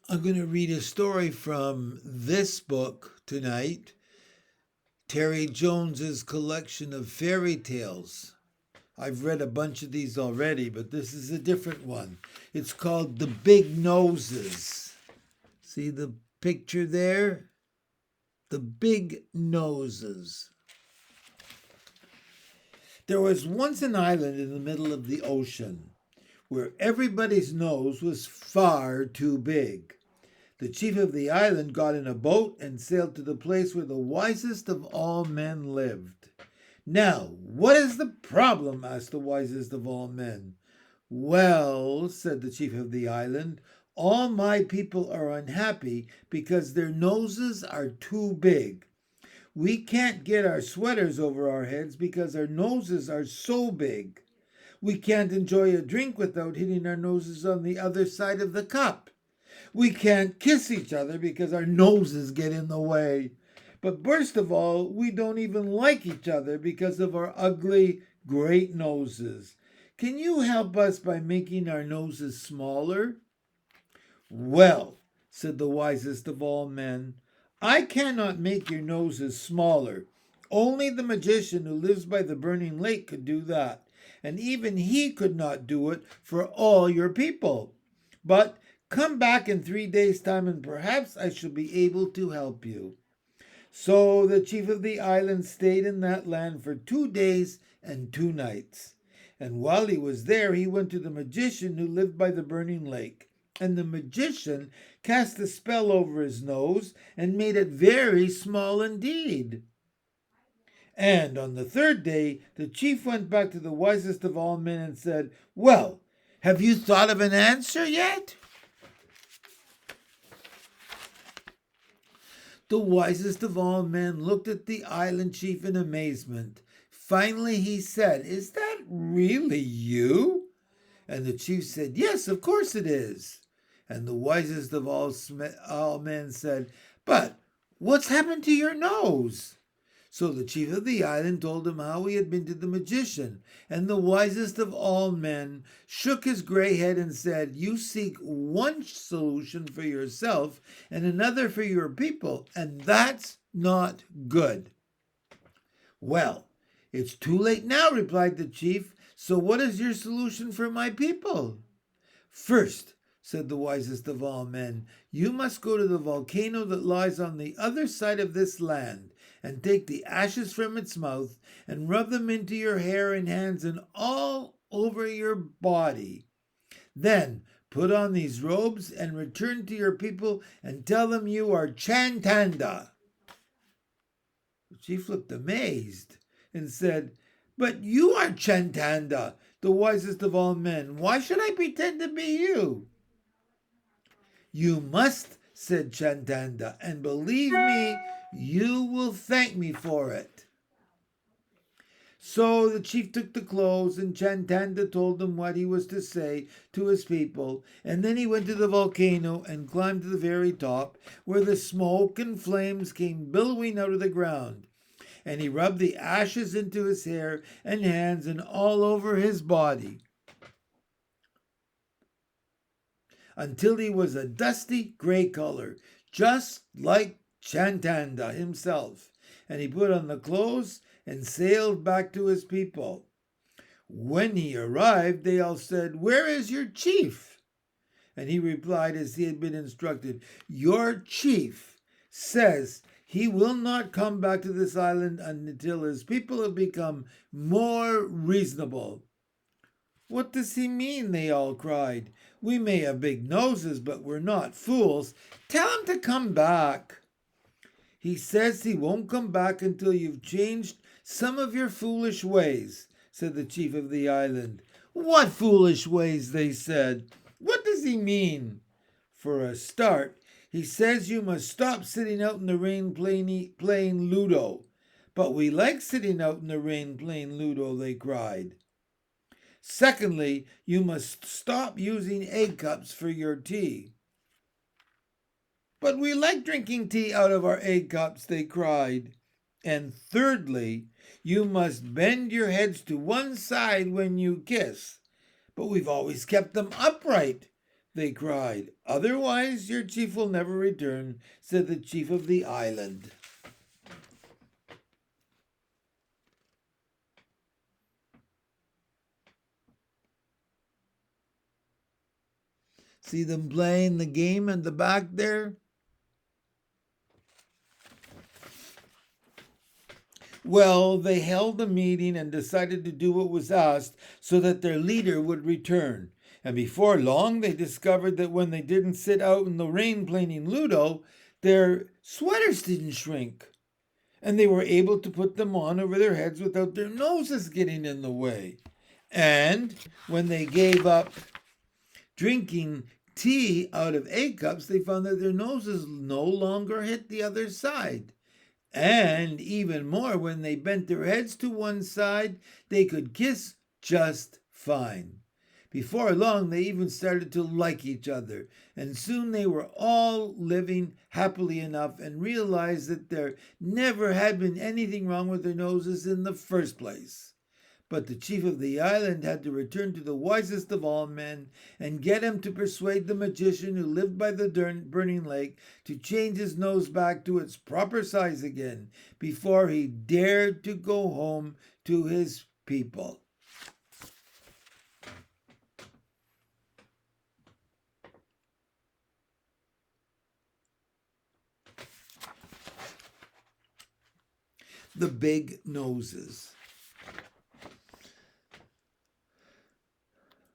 I'm going to read a story from this book tonight, Terry Jones's collection of fairy tales. I've read a bunch of these already, but this is a different one. It's called The Big Noses. See the picture there? The Big Noses. There was once an island in the middle of the ocean where everybody's nose was far too big. The chief of the island got in a boat and sailed to the place where the wisest of all men lived. Now, what is the problem? Asked the wisest of all men. Well, said the chief of the island, all my people are unhappy because their noses are too big. We can't get our sweaters over our heads because our noses are so big. We can't enjoy a drink without hitting our noses on the other side of the cup. We can't kiss each other because our noses get in the way. But worst of all, we don't even like each other because of our ugly, great noses. Can you help us by making our noses smaller? Well, said the wisest of all men, I cannot make your noses smaller. Only the magician who lives by the burning lake could do that, and even he could not do it for all your people. But come back in 3 days' time, and perhaps I shall be able to help you. So the chief of the island stayed in that land for 2 days and 2 nights. And while he was there, he went to the magician who lived by the burning lake. And the magician cast a spell over his nose and made it very small indeed. And on the 3rd day, the chief went back to the wisest of all men and said, Well, have you thought of an answer yet? The wisest of all men looked at the island chief in amazement. Finally he said, Is that really you? And the chief said, Yes, of course it is. And the wisest of all men said, But what's happened to your nose? So the chief of the island told him how he had been to the magician. And the wisest of all men shook his gray head and said, You seek one solution for yourself and another for your people, and that's not good. Well, it's too late now, replied the chief. So what is your solution for my people? First, said the wisest of all men, you must go to the volcano that lies on the other side of this land, and take the ashes from its mouth, and rub them into your hair and hands and all over your body. Then put on these robes and return to your people and tell them you are Chantanda. The chief looked amazed and said, But you are Chantanda, the wisest of all men. Why should I pretend to be you? You must, said Chantanda, and believe me, you will thank me for it. So the chief took the clothes, and Chantanda told him what he was to say to his people, and then he went to the volcano and climbed to the very top, where the smoke and flames came billowing out of the ground. And he rubbed the ashes into his hair and hands and all over his body, until he was a dusty gray color, just like Chantanda himself. And he put on the clothes and sailed back to his people. When he arrived, they all said, Where is your chief? And he replied as he had been instructed, Your chief says he will not come back to this island until his people have become more reasonable. What does he mean? They all cried. We may have big noses, but we're not fools. Tell him to come back. He says he won't come back until you've changed some of your foolish ways, said the chief of the island. What foolish ways? They said. What does he mean? For a start, he says you must stop sitting out in the rain playing Ludo. But we like sitting out in the rain playing Ludo, they cried. Secondly, you must stop using egg cups for your tea. But we like drinking tea out of our egg cups, they cried. And thirdly, you must bend your heads to one side when you kiss. But we've always kept them upright, they cried. "Otherwise, your chief will never return," said the chief of the island. See them playing the game at the back there? Well, they held a meeting and decided to do what was asked so that their leader would return. And before long, they discovered that when they didn't sit out in the rain playing Ludo, their sweaters didn't shrink. And they were able to put them on over their heads without their noses getting in the way. And when they gave up drinking tea out of egg cups, they found that their noses no longer hit the other side. And even more, when they bent their heads to one side, they could kiss just fine. Before long, they even started to like each other, and soon they were all living happily enough and realized that there never had been anything wrong with their noses in the first place. But the chief of the island had to return to the wisest of all men and get him to persuade the magician who lived by the burning lake to change his nose back to its proper size again before he dared to go home to his people. The big noses.